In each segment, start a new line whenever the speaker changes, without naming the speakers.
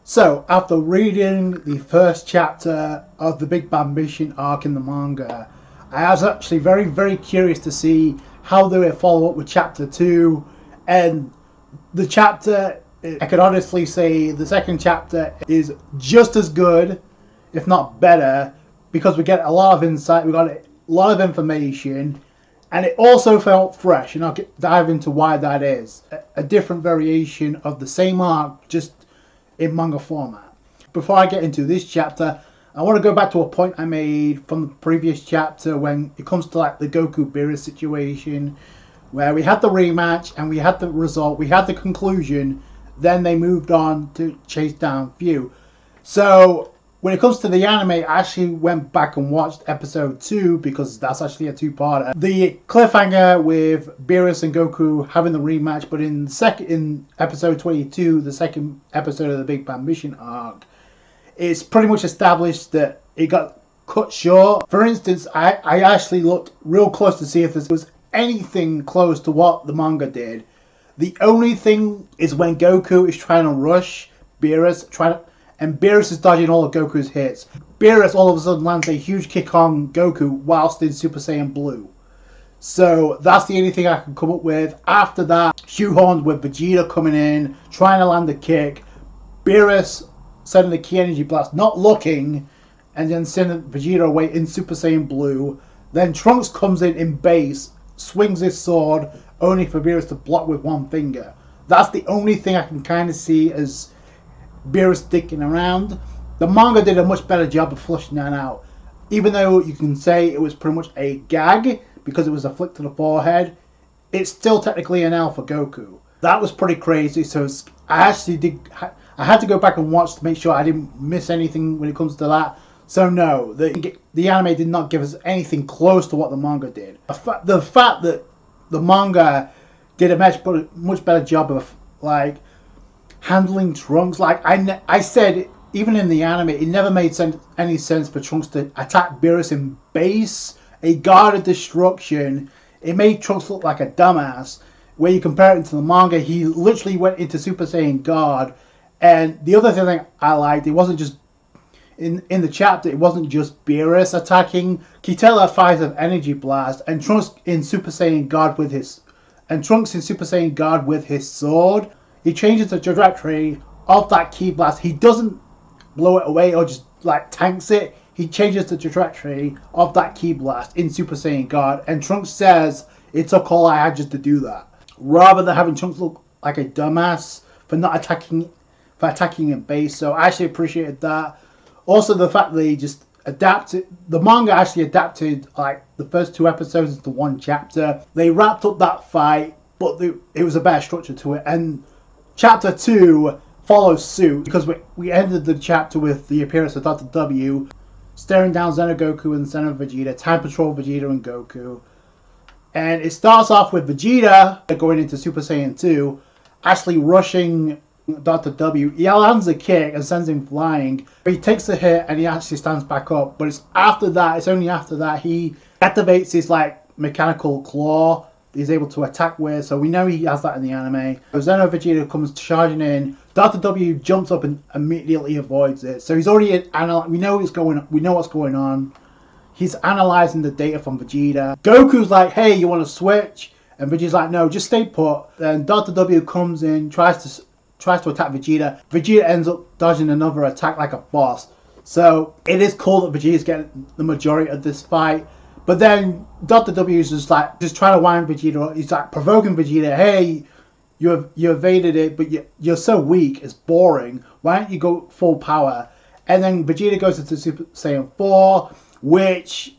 So, after reading the first chapter of the Big Bang Mission arc in the manga, I was actually very, very curious to see how they would follow up with chapter 2. And the chapter, I could honestly say the second chapter is just as good, if not better, because we get a lot of insight, we got a lot of information, and it also felt fresh, and I'll dive into why that is. A different variation of the same arc, just in manga format. Before I get into this chapter, I want to go back to a point I made from the previous chapter when it comes to like the Goku Beerus situation, where we had the rematch and we had the result, we had the conclusion, then they moved on to chase down View. So when it comes to the anime, I actually went back and watched episode 2 because that's actually a two-parter. The cliffhanger with Beerus and Goku having the rematch, but in episode 22, the second episode of the Big Bang Mission arc, it's pretty much established that it got cut short. For instance, I actually looked real close to see if there was anything close to what the manga did. The only thing is when Goku is trying to rush Beerus, and Beerus is dodging all of Goku's hits. Beerus all of a sudden lands a huge kick on Goku whilst in Super Saiyan Blue. So that's the only thing I can come up with. After that, shoehorned with Vegeta coming in, trying to land a kick. Beerus sending the Ki Energy Blast, not looking, and then sending Vegeta away in Super Saiyan Blue. Then Trunks comes in base, swings his sword, only for Beerus to block with one finger. That's the only thing I can kind of see as Beerus sticking around. The manga did a much better job of flushing that out. Even though you can say it was pretty much a gag because it was a flick to the forehead, it's still technically an L for Goku. That was pretty crazy, so I had to go back and watch to make sure I didn't miss anything when it comes to that. So no, the anime did not give us anything close to what the manga did. The fact that the manga did a much better job of like handling Trunks. Like I said, even in the anime, it never made any sense for Trunks to attack Beerus in base, a guarded destruction. It made Trunks look like a dumbass. Where you compare it to the manga, he literally went into Super Saiyan God. And the other thing I liked, it wasn't just in the chapter, it wasn't just Beerus attacking. Kitela fires an energy blast, and Trunks in Super Saiyan God with his sword. He changes the trajectory of that Ki blast. He doesn't blow it away or just like tanks it. He changes the trajectory of that Ki blast in Super Saiyan God, and Trunks says, "It took all I had just to do that." Rather than having Trunks look like a dumbass for attacking in base. So I actually appreciated that. Also the fact that they just adapted, the manga actually adapted like the first 2 episodes into one chapter. They wrapped up that fight, but it was a better structure to it. And chapter 2 follows suit because we ended the chapter with the appearance of Dr. W staring down Xenogoku and Xenovegeta, Time Patrol Vegeta and Goku. And it starts off with Vegeta going into Super Saiyan 2, actually rushing Dr. W. He lands a kick and sends him flying. He takes a hit and he actually stands back up. But it's only after that he activates his like mechanical claw he's able to attack with. So we know he has that in the anime. Xeno Vegeta comes charging in. Dr. W jumps up and immediately avoids it. So he's already we know what's going on. He's analyzing the data from Vegeta. Goku's like, "Hey, you want to switch?" And Vegeta's like, "No, just stay put." Then Dr. W comes in, tries to attack Vegeta. Vegeta ends up dodging another attack like a boss. So it is cool that Vegeta's getting the majority of this fight. But then Dr. W is just trying to wind Vegeta. He's like provoking Vegeta. "Hey, you evaded it, but you're so weak. It's boring. Why don't you go full power?" And then Vegeta goes into Super Saiyan 4, which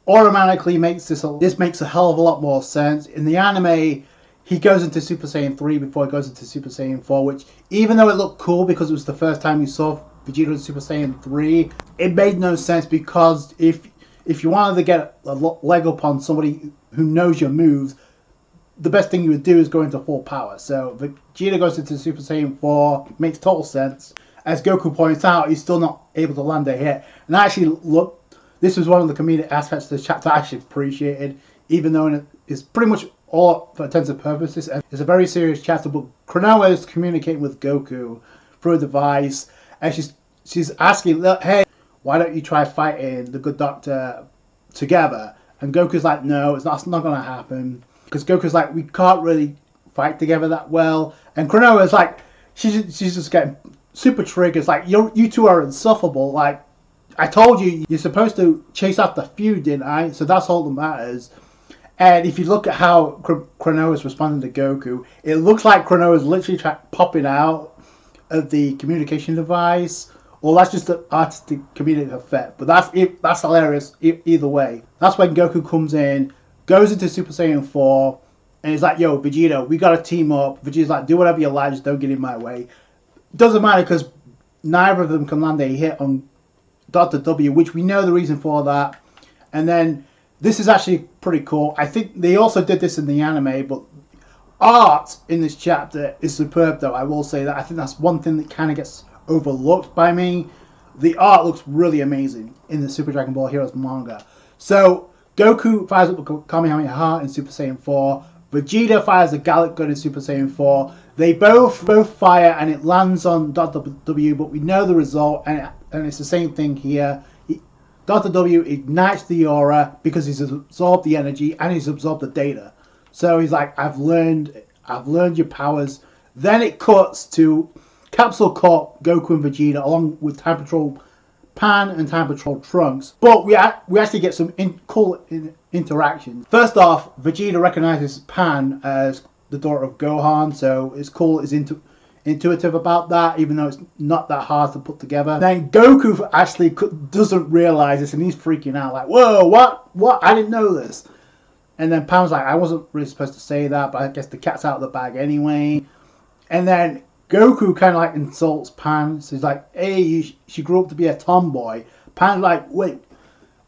automatically makes this makes a hell of a lot more sense. In the anime, he goes into Super Saiyan 3 before he goes into Super Saiyan 4, which even though it looked cool because it was the first time you saw Vegeta in Super Saiyan 3, it made no sense because if you wanted to get a leg up on somebody who knows your moves, the best thing you would do is go into full power. So Vegeta goes into Super Saiyan 4, makes total sense. As Goku points out, he's still not able to land a hit. And actually, this was one of the comedic aspects of this chapter I actually appreciated, even though it's pretty much all for intents and purposes. It's a very serious chapter, but Krenoa is communicating with Goku through a device, and she's asking, look, hey, why don't you try fighting the Good Doctor together? And Goku's like, no, that's not going to happen. Because Goku's like, we can't really fight together that well. And Klonoa's like, she's just getting super triggered. It's like, you two are insufferable. Like, I told you, you're supposed to chase after the feud, didn't I? So that's all that matters. And if you look at how Klonoa's responding to Goku, it looks like Klonoa's literally popping out of the communication device. Well, that's just an artistic comedic effect, but that's hilarious either way. That's when Goku comes in, goes into Super Saiyan 4, and he's like, yo, Vegeta, we gotta team up. Vegeta's like, do whatever you like, just don't get in my way. Doesn't matter, because neither of them can land a hit on Dr. W, which we know the reason for that. And then, this is actually pretty cool. I think they also did this in the anime, but art in this chapter is superb, though. I will say that. I think that's one thing that kind of gets overlooked by me. The art looks really amazing in the Super Dragon Ball Heroes manga. So Goku fires up the Kamehameha in Super Saiyan 4. Vegeta fires a Gallic Gun in Super Saiyan 4. They both fire and it lands on Dr. W, but we know the result, and it's the same thing here. Dr. W ignites the aura because he's absorbed the energy and he's absorbed the data. So he's like, I've learned your powers. Then it cuts to Capsule Corp, Goku and Vegeta, along with Time Patrol Pan and Time Patrol Trunks. But we actually get some cool interactions. First off, Vegeta recognizes Pan as the daughter of Gohan, so it's cool, it's intuitive about that, even though it's not that hard to put together. Then Goku actually doesn't realize this, and he's freaking out, like, whoa, what? I didn't know this. And then Pan's like, I wasn't really supposed to say that, but I guess the cat's out of the bag anyway. And then Goku kind of like insults Pan. So he's like, hey, she grew up to be a tomboy. Pan's like, wait,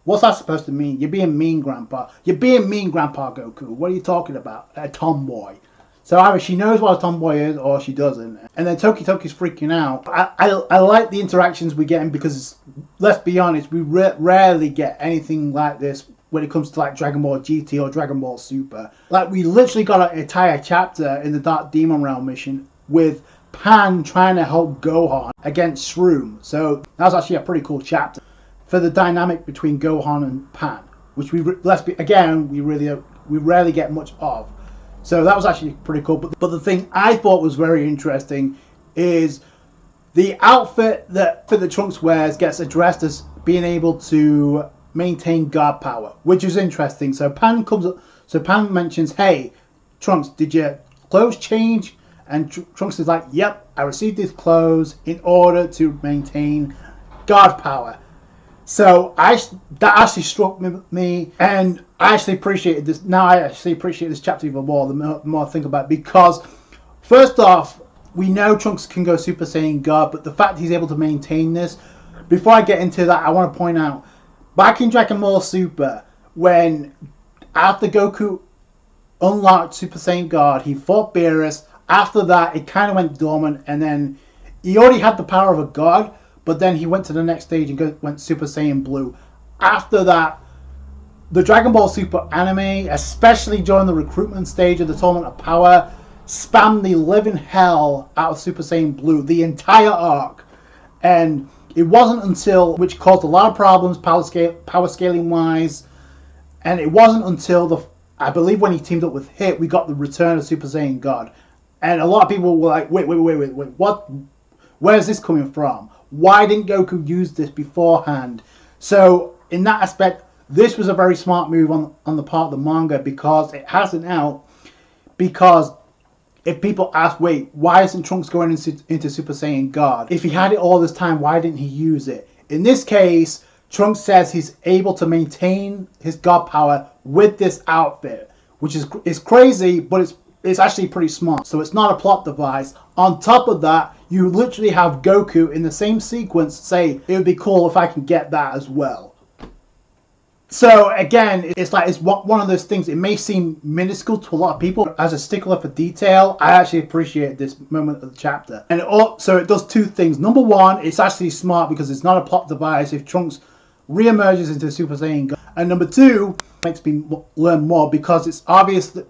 what's that supposed to mean? You're being mean, Grandpa. You're being mean, Grandpa Goku. What are you talking about? A tomboy. So either she knows what a tomboy is or she doesn't. And then Toki's freaking out. I like the interactions we're getting because, let's be honest, we rarely get anything like this when it comes to like Dragon Ball GT or Dragon Ball Super. Like, we literally got an entire chapter in the Dark Demon Realm mission with Pan trying to help Gohan against Shroom. So that was actually a pretty cool chapter for the dynamic between Gohan and Pan, which we rarely get much of. So that was actually pretty cool. But the thing I thought was very interesting is the outfit that Trunks wears gets addressed as being able to maintain guard power, which is interesting. So Pan mentions, hey, Trunks, did your clothes change? And Trunks is like, yep, I received these clothes in order to maintain guard power. So that actually struck me, and I actually appreciated this. Now I actually appreciate this chapter even more the more I think about it, because first off, we know Trunks can go Super Saiyan God, but the fact he's able to maintain this. Before I get into that, I want to point out, back in Dragon Ball Super, when after Goku unlocked Super Saiyan God, he fought Beerus. After that, it kind of went dormant, and then he already had the power of a god, but then he went to the next stage and went Super Saiyan Blue. After that, the Dragon Ball Super anime, especially during the recruitment stage of the Tournament of Power, spammed the living hell out of Super Saiyan Blue, the entire arc. And it wasn't until, which caused a lot of problems power scaling wise, and it wasn't until I believe when he teamed up with Hit, we got the return of Super Saiyan God. And a lot of people were like, wait, what? Where's this coming from? Why didn't Goku use this beforehand? So, in that aspect, this was a very smart move on the part of the manga, because it hasn't out. Because if people ask, wait, why isn't Trunks going into Super Saiyan God? If he had it all this time, why didn't he use it? In this case, Trunks says he's able to maintain his God power with this outfit, which is crazy, but it's actually pretty smart. So it's not a plot device. On top of that, you literally have Goku in the same sequence say, it would be cool if I can get that as well. So again, it's one of those things, it may seem minuscule to a lot of people. As a stickler for detail, I actually appreciate this moment of the chapter. And so it does two things. Number one, it's actually smart because it's not a plot device if Trunks re-emerges into Super Saiyan God. And number two, makes me learn more because it's obvious that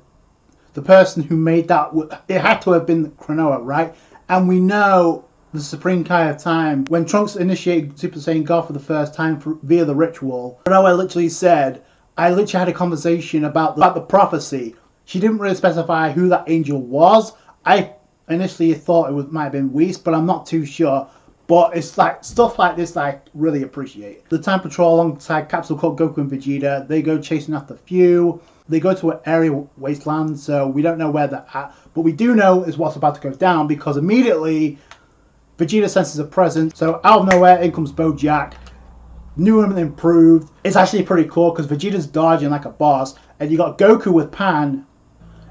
the person who made that, it had to have been Klonoa, right? And we know the Supreme Kai of Time, when Trunks initiated Super Saiyan God for the first time via the ritual, Towa literally said, I literally had a conversation about the prophecy. She didn't really specify who that angel was. I initially thought it might have been Whis, but I'm not too sure. But it's like stuff like this I really appreciate. The Time Patrol alongside Capsule Corp, Goku and Vegeta, they go chasing after Few. They go to an area wasteland, so we don't know where they're at. But we do know is what's about to go down, because immediately Vegeta senses a presence. So out of nowhere, in comes BoJack. New and improved. It's actually pretty cool because Vegeta's dodging like a boss. And you got Goku with Pan.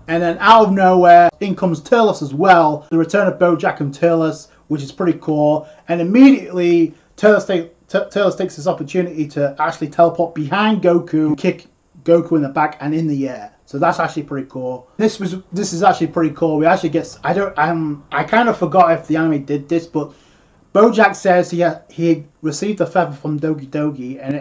And then out of nowhere, in comes Turles as well. The return of BoJack and Turles, which is pretty cool. And immediately, Turles takes this opportunity to actually teleport behind Goku, kick Goku in the back and in the air. So that's actually pretty cool. This is actually pretty cool. We actually get I kind of forgot if the anime did this, but BoJack says he received a feather from Dogi Dogi, and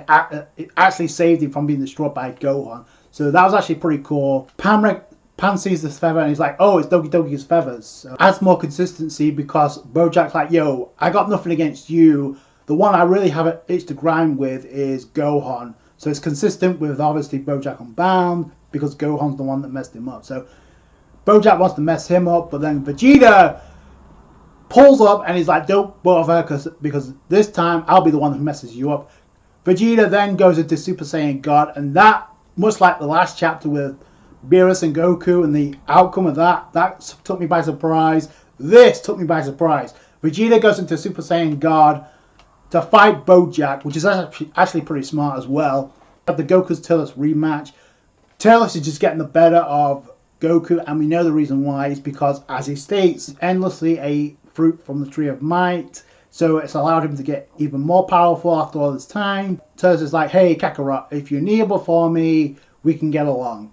it actually saved him from being destroyed by Gohan. So that was actually pretty cool. Pan sees this feather and he's like, oh, it's Dogi Dogi's feathers. So adds more consistency because BoJack's like, yo, I got nothing against you. The one I really have an itch to grind with is Gohan. So it's consistent with obviously BoJack Unbound because Gohan's the one that messed him up. So BoJack wants to mess him up, but then Vegeta pulls up and he's like, don't bother because this time I'll be the one who messes you up. Vegeta then goes into Super Saiyan God, and that, much like the last chapter with Beerus and Goku and the outcome of that took me by surprise. This took me by surprise. Vegeta goes into Super Saiyan God to fight BoJack, which is actually pretty smart as well. At the Goku's Turles rematch, Turles is just getting the better of Goku, and we know the reason why is because, as he states, endlessly a fruit from the Tree of Might, so it's allowed him to get even more powerful after all this time. Turles is like, hey Kakarot, if you're kneelable for me, we can get along.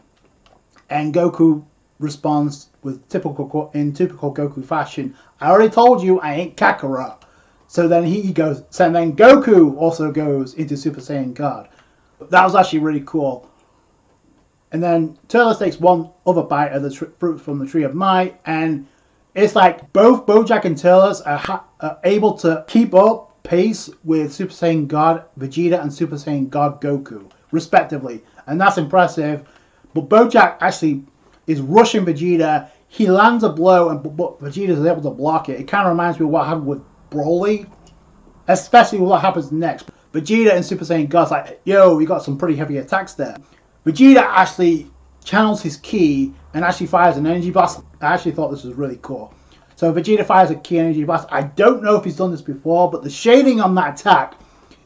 And Goku responds in typical Goku fashion, I already told you I ain't Kakarot. So then then Goku also goes into Super Saiyan God. That was actually really cool. And then Turles takes one other bite of the fruit from the Tree of Might, and it's like both BoJack and Turles are able to keep up pace with Super Saiyan God Vegeta and Super Saiyan God Goku, respectively. And that's impressive. But BoJack actually is rushing Vegeta. He lands a blow, but Vegeta is able to block it. It kind of reminds me of what happened with Broly, especially what happens next. Vegeta and Super Saiyan God's like, yo, we got some pretty heavy attacks there. Vegeta actually channels his ki and actually fires an energy blast. I actually thought this was really cool. So Vegeta fires a ki energy blast. I don't know if he's done this before, but the shading on that attack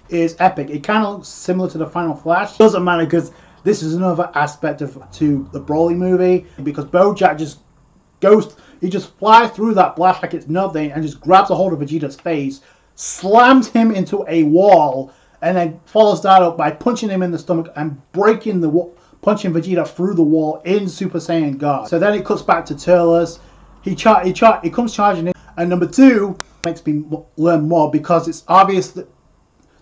is epic. It kind of looks similar to the Final Flash. Doesn't matter because this is another aspect to the Broly movie, because BoJack just flies through that blast like it's nothing and just grabs a hold of Vegeta's face, slams him into a wall, and then follows that up by punching him in the stomach and punching Vegeta through the wall in Super Saiyan God. So then it cuts back to Turles. He comes charging in, and number two makes me learn more because it's obvious that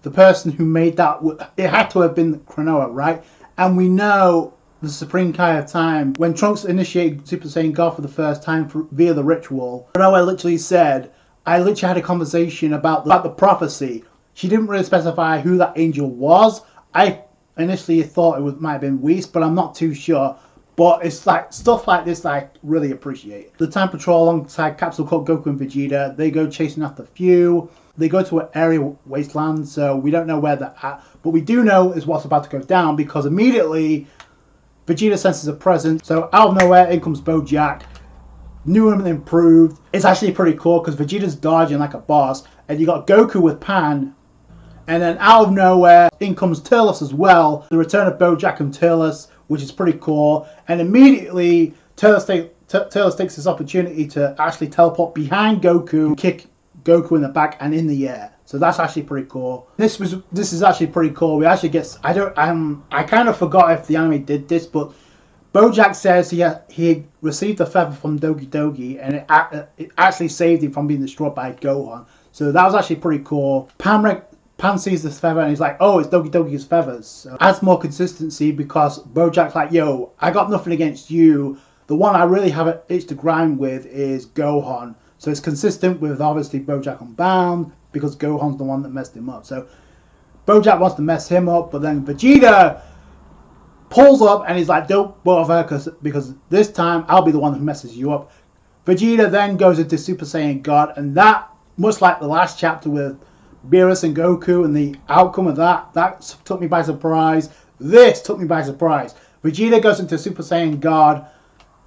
the person who made that, it had to have been Kranoa, right? And we know the Supreme Kai of Time, when Trunks initiated Super Saiyan God for the first time via the ritual, Towa literally said, I literally had a conversation about the prophecy. She didn't really specify who that angel was. I initially thought it might have been Whis, but I'm not too sure. But it's like stuff like this I really appreciate. The Time Patrol alongside Capsule Corp, Goku and Vegeta, they go chasing after Few. They go to an area wasteland, so we don't know where they're at. But we do know is what's about to go down, because immediately Vegeta senses a presence. So out of nowhere, in comes BoJack. New and improved. It's actually pretty cool because Vegeta's dodging like a boss. And you got Goku with Pan. And then out of nowhere, in comes Turles as well. The return of BoJack and Turles, which is pretty cool. And immediately, Turles takes this opportunity to actually teleport behind Goku, kick Goku in the back and in the air. So that's actually pretty cool. This is actually pretty cool. We actually get, I kind of forgot if the anime did this, but BoJack says he received a feather from Dogi Dogi, and it actually saved him from being destroyed by Gohan. So that was actually pretty cool. Pan sees this feather and he's like, oh, it's Dogi Dogi's feathers. So adds more consistency because BoJack's like, yo, I got nothing against you. The one I really have an itch to grind with is Gohan. So it's consistent with obviously BoJack Unbound, because Gohan's the one that messed him up. So BoJack wants to mess him up, but then Vegeta pulls up and he's like, don't bother, because this time I'll be the one who messes you up. Vegeta then goes into Super Saiyan God, and that, much like the last chapter with Beerus and Goku and the outcome of that took me by surprise. This took me by surprise. Vegeta goes into Super Saiyan God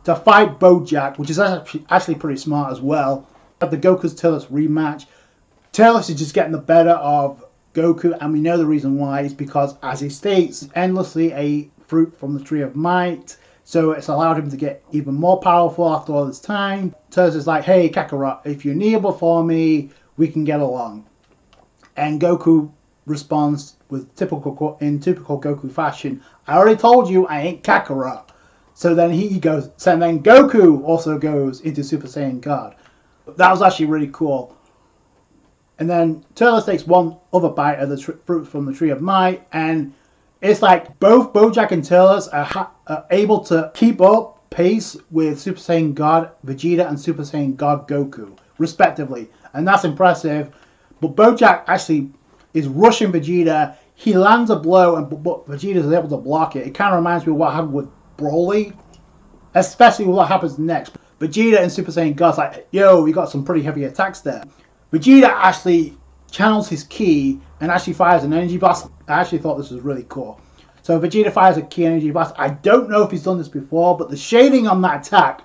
to fight BoJack, which is actually pretty smart as well. The Goku's Turles rematch. Turles is just getting the better of Goku, and we know the reason why. Is because, as he states, endlessly a fruit from the Tree of Might. So it's allowed him to get even more powerful after all this time. Turles is like, hey Kakarot, if you're kneel before me, we can get along. And Goku responds with typical Goku fashion, I already told you I ain't Kakarot. So then then Goku also goes into Super Saiyan God. That was actually really cool. And then Turles takes one other bite of the fruit from the Tree of Might, and it's like both BoJack and Turles are able to keep up pace with Super Saiyan God Vegeta and Super Saiyan God Goku, respectively. And that's impressive. But BoJack actually is rushing Vegeta. He lands a blow, but Vegeta is able to block it. It kind of reminds me of what happened with Broly, especially what happens next. Vegeta and Super Saiyan God's like, yo, we got some pretty heavy attacks there. Vegeta actually channels his ki and actually fires an energy blast. I actually thought this was really cool. So Vegeta fires a ki energy blast. I don't know if he's done this before, but the shading on that attack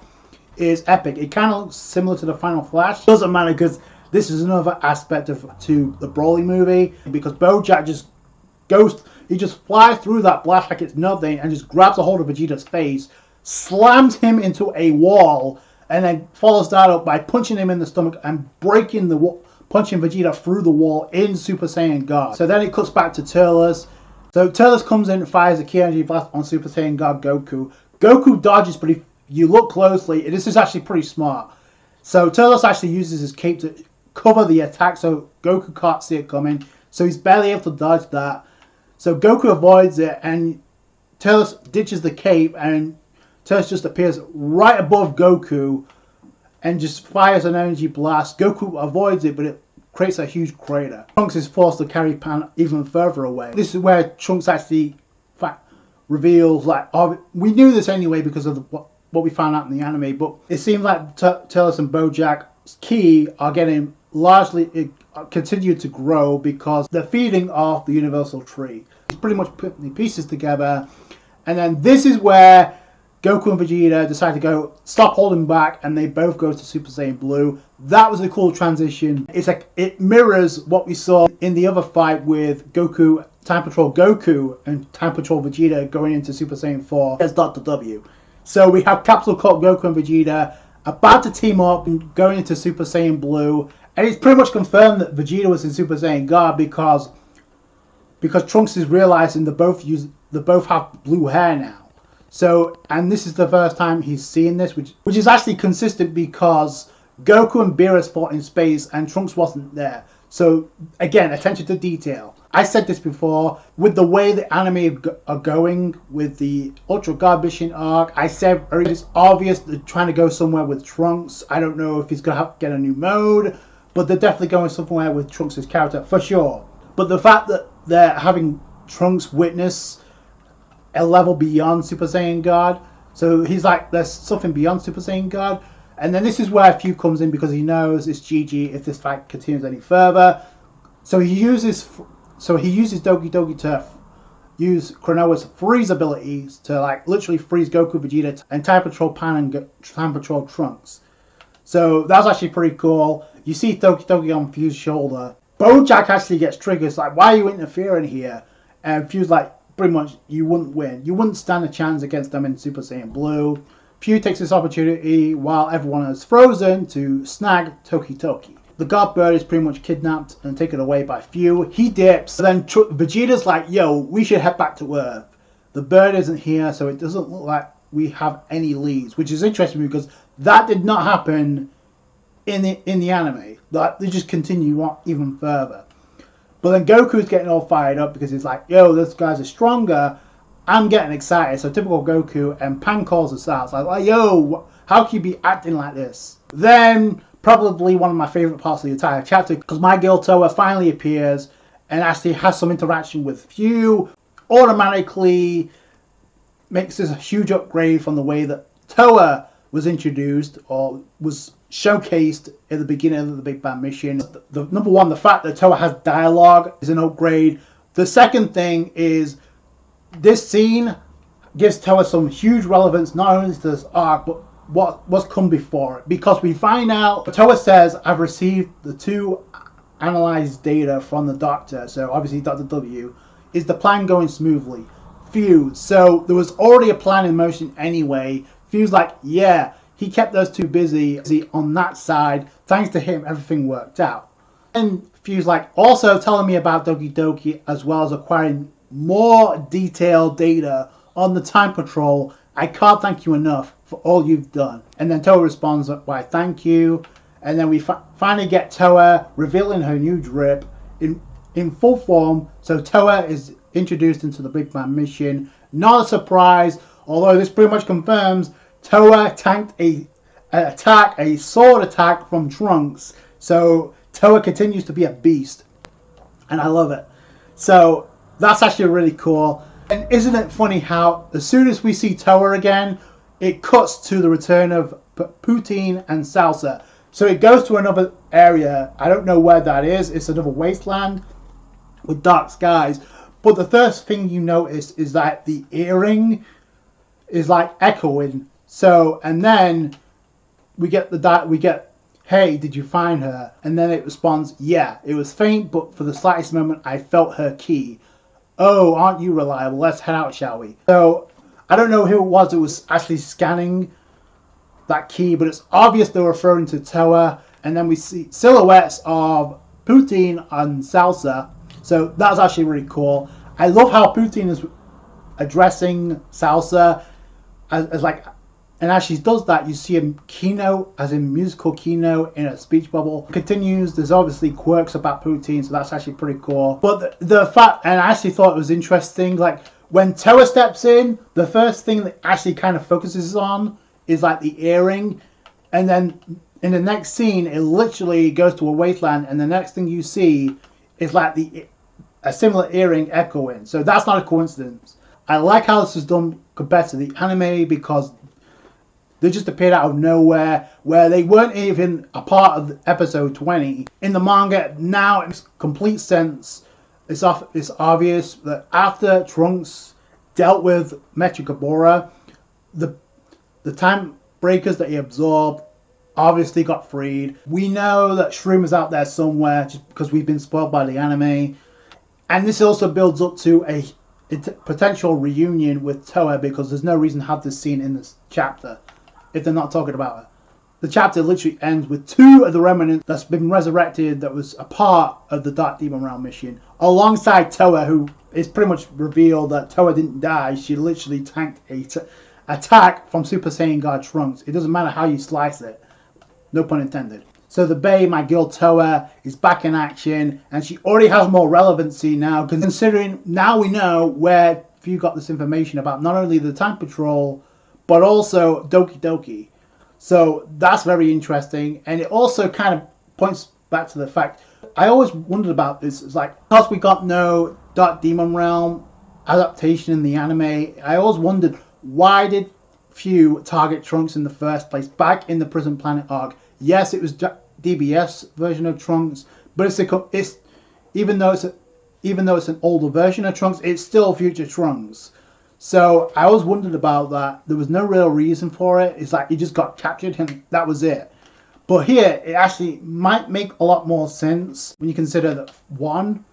is epic. It kind of looks similar to the Final Flash. Doesn't matter, because this is another aspect to the Broly movie, because BoJack just flies through that blast like it's nothing and just grabs a hold of Vegeta's face, slams him into a wall, and then follows that up by punching him in the stomach and punching Vegeta through the wall in Super Saiyan God. So then it cuts back to Turles. So Turles comes in and fires a ki energy blast on Super Saiyan God Goku. Goku dodges, but if you look closely, this is actually pretty smart. So Turles actually uses his cape to cover the attack, so Goku can't see it coming. So he's barely able to dodge that. So Goku avoids it, and Turles ditches the cape, and Turles just appears right above Goku and just fires an energy blast. Goku avoids it, but it creates a huge crater. Trunks is forced to carry Pan even further away. This is where Trunks actually reveals, like, we knew this anyway because of what we found out in the anime, but it seems like Turles and BoJack's ki are getting largely continued to grow because they're feeding off the universal tree. It's pretty much putting the pieces together, and then this is where Goku and Vegeta decide to go stop holding back, and they both go to Super Saiyan Blue. That was a cool transition. It's like it mirrors what we saw in the other fight with Goku, Time Patrol Goku, and Time Patrol Vegeta going into Super Saiyan 4 as Dr. W. So we have Capsule Corp Goku and Vegeta about to team up and going into Super Saiyan Blue, and it's pretty much confirmed that Vegeta was in Super Saiyan God because Trunks is realizing they both have blue hair now. So, and this is the first time he's seen this, which is actually consistent because Goku and Beerus fought in space and Trunks wasn't there. So, again, attention to detail. I said this before, with the way the anime are going with the Ultra God Mission arc, I said it's obvious they're trying to go somewhere with Trunks. I don't know if he's going to get a new mode, but they're definitely going somewhere with Trunks' character, for sure. But the fact that they're having Trunks witness a level beyond Super Saiyan God, so he's like, there's something beyond Super Saiyan God. And then this is where Few comes in because he knows it's GG if this fight continues any further. So he uses Doki Doki to use Klonoa's freeze abilities to like literally freeze Goku, Vegeta, and Time Patrol Pan and Time Patrol Trunks. So that was actually pretty cool. You see Doki Doki on Few's shoulder. BoJack actually gets triggered. It's like, why are you interfering here? And Few's like, pretty much, you wouldn't win. You wouldn't stand a chance against them in Super Saiyan Blue. Few takes this opportunity while everyone is frozen to snag Toki Toki. The God Bird is pretty much kidnapped and taken away by Few. He dips. Then Vegeta's like, yo, we should head back to Earth. The bird isn't here, so it doesn't look like we have any leads, which is interesting because that did not happen in the anime. Like, they just continue on even further. But then Goku's getting all fired up because he's like, yo, those guys are stronger. I'm getting excited. So typical Goku, and Pan calls us out. It's like, yo, how can you be acting like this? Then probably one of my favourite parts of the entire chapter, because my girl Towa finally appears and actually has some interaction with Few, automatically makes this a huge upgrade from the way that Towa was introduced or was showcased at the beginning of the Big Bang mission. The number one, the fact that Towa has dialogue is an upgrade. The second thing is this scene gives Towa some huge relevance, not only to this arc, but what's come before it. Because we find out, Towa says, I've received the 2 analyzed data from the Doctor, so obviously Dr. W. Is the plan going smoothly? Few. So there was already a plan in motion anyway. Few's like, yeah, he kept those 2 busy on that side. Thanks to him, everything worked out. And Few's like, also telling me about Doki Doki, as well as acquiring more detailed data on the Time Patrol. I can't thank you enough for all you've done. And then Towa responds, why thank you. And then we finally get Towa revealing her new drip in full form. So Towa is introduced into the Big Bang mission. Not a surprise, although this pretty much confirms Towa tanked a sword attack from Trunks. So Towa continues to be a beast, and I love it. So that's actually really cool. And isn't it funny how as soon as we see Towa again, it cuts to the return of Poutine and Salsa. So it goes to another area. I don't know where that is. It's another wasteland with dark skies. But the first thing you notice is that the earring is like echoing. So, and then we get hey, did you find her? And then it responds, yeah, it was faint, but for the slightest moment I felt her key. Oh, aren't you reliable? Let's head out, shall we? So I don't know who it was that was actually scanning that key, but it's obvious they're referring to Towa. And then we see silhouettes of Poutine and Salsa. So that's actually really cool. I love how Poutine is addressing Salsa as like, and as she does that, you see a keynote, as in musical keynote in a speech bubble. Continues, there's obviously quirks about Poutine, so that's actually pretty cool. But the fact, and I actually thought it was interesting, like when Towa steps in, the first thing that actually kind of focuses on is like the earring, and then in the next scene, it literally goes to a wasteland, and the next thing you see is like a similar earring echoing. So that's not a coincidence. I like how this is done compared to the anime, because they just appeared out of nowhere, where they weren't even a part of episode 20. In the manga, now it makes complete sense. It's obvious that after Trunks dealt with Metricabora, the time breakers that he absorbed obviously got freed. We know that Shroom is out there somewhere, just because we've been spoiled by the anime. And this also builds up to a potential reunion with Towa, because there's no reason to have this scene in this chapter if they're not talking about her. The chapter literally ends with 2 of the remnants that's been resurrected that was a part of the Dark Demon Realm mission, alongside Towa, who is pretty much revealed that Towa didn't die. She literally tanked a attack from Super Saiyan God Trunks. It doesn't matter how you slice it. No pun intended. So the Bae, my girl Towa, is back in action, and she already has more relevancy now, considering now we know where Few got this information about not only the Time Patrol, but also Doki Doki. So that's very interesting, and it also kind of points back to the fact, I always wondered about this, it's like, because we got no Dark Demon Realm adaptation in the anime, I always wondered, why did Few target Trunks in the first place, back in the Prison Planet arc? Yes, it was DBS version of Trunks, but it's even though it's an older version of Trunks, it's still future Trunks. So I always wondered about that. There was no real reason for it. It's like he just got captured and that was it. But here, it actually might make a lot more sense when you consider that, one,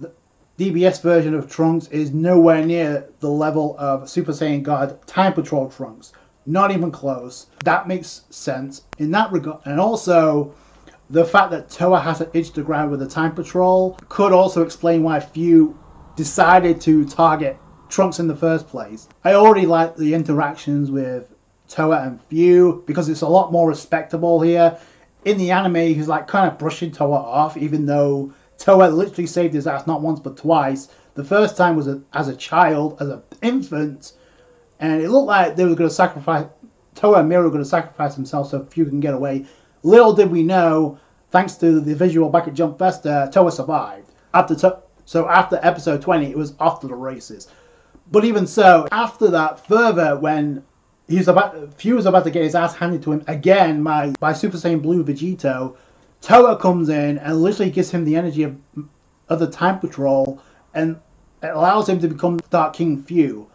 the DBS version of Trunks is nowhere near the level of Super Saiyan God Time Patrol Trunks. Not even close. That makes sense in that regard. And also, the fact that Towa has an itch to grab with the Time Patrol could also explain why Few decided to target Trunks in the first place. I already like the interactions with Towa and Few, because it's a lot more respectable here. In the anime, he's like kind of brushing Towa off, even though Towa literally saved his ass not once but twice. The first time was as a child, as an infant, and it looked like they were going to sacrifice, Towa and Mira were going to sacrifice themselves so Few can get away. Little did we know, thanks to the visual back at Jump Festa, Towa survived. So after episode 20, it was off to the races. But even so, after that, further, when Fu was about to get his ass handed to him again by Super Saiyan Blue Vegeta, Towa comes in and literally gives him the energy of the Time Patrol, and it allows him to become Dark King Fu,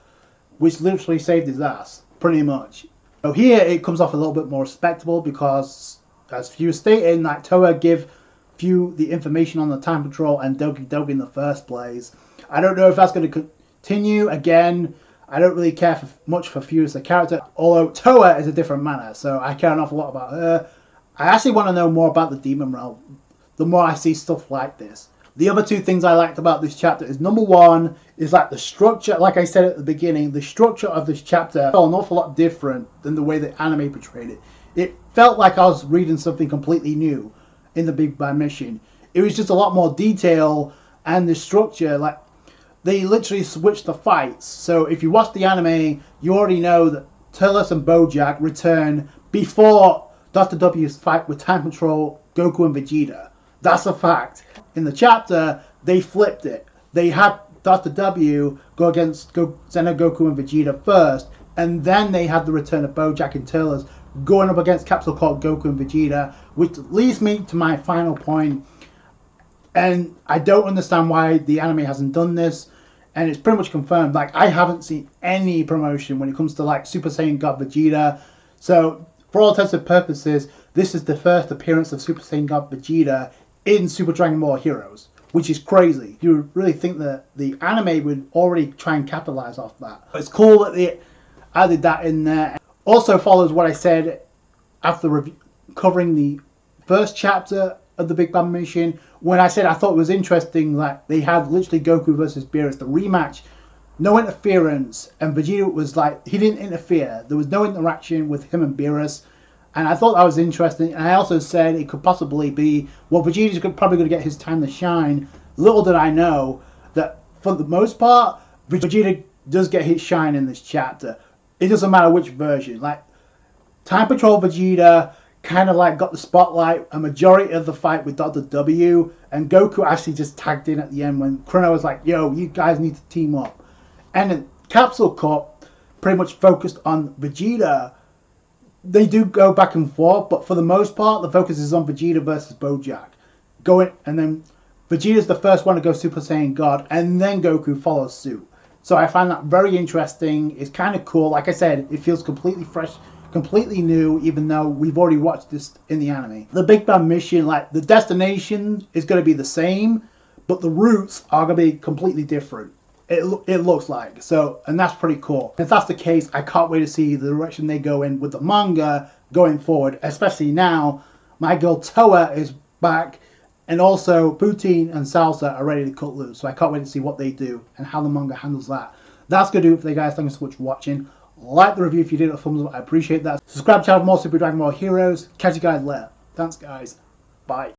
which literally saved his ass, pretty much. So here it comes off a little bit more respectable because, as Fu stated, that Towa give Fu the information on the Time Patrol and Doki Doki in the first place. I don't know if that's going to continue. Again, I don't really care much for Fu as a character, although Towa is a different manner, so I care an awful lot about her. I actually want to know more about the Demon Realm the more I see stuff like this. The other two things I liked about this chapter is, number one, is like the structure, like I said at the beginning, the structure of this chapter felt an awful lot different than the way the anime portrayed it. It felt like I was reading something completely new in the Big Bad Mission. It was just a lot more detail, and the structure, like, they literally switched the fights. So if you watch the anime, you already know that Turles and Bojack return before Dr. W's fight with Time Patrol, Goku and Vegeta. That's a fact. In the chapter, they flipped it. They had Dr. W go against Xeno, Goku and Vegeta first, and then they had the return of Bojack and Turles going up against Capsule Corp, Goku and Vegeta, which leads me to my final point. And I don't understand why the anime hasn't done this, and it's pretty much confirmed. Like, I haven't seen any promotion when it comes to like Super Saiyan God Vegeta. So for all intents and purposes, this is the first appearance of Super Saiyan God Vegeta in Super Dragon Ball Heroes, which is crazy. You really think that the anime would already try and capitalize off that. It's cool that they added that in there. Also follows what I said after covering the first chapter of the Big Bad Mission, when I said I thought it was interesting that they had literally Goku versus Beerus, the rematch, no interference, and Vegeta was like, he didn't interfere. There was no interaction with him and Beerus, and I thought that was interesting. And I also said it could possibly be, well, Vegeta's probably going to get his time to shine. Little did I know that for the most part, Vegeta does get his shine in this chapter. It doesn't matter which version. Like, Time Patrol Vegeta kind of like got the spotlight a majority of the fight with Dr. W, and Goku actually just tagged in at the end when Chrono was like, yo, you guys need to team up. And then Capsule Corp pretty much focused on Vegeta. They do go back and forth, but for the most part, the focus is on Vegeta versus Bojack. And then Vegeta's the first one to go Super Saiyan God, and then Goku follows suit. So I find that very interesting. It's kind of cool. Like I said, it feels completely fresh, completely new, even though we've already watched this in the anime. The Big Bad Mission, like, the destination is going to be the same, but the routes are going to be completely different. It looks like. So, and that's pretty cool. If that's the case, I can't wait to see the direction they go in with the manga going forward, especially now my girl Towa is back, and also Poutine and Salsa are ready to cut loose. So I can't wait to see what they do and how the manga handles that. That's going to do it for you guys. Thanks so much for watching. Like the review if you did, a thumbs up, I appreciate that. Subscribe to channel for more Super Dragon Ball Heroes. Catch you guys later. Thanks guys. Bye.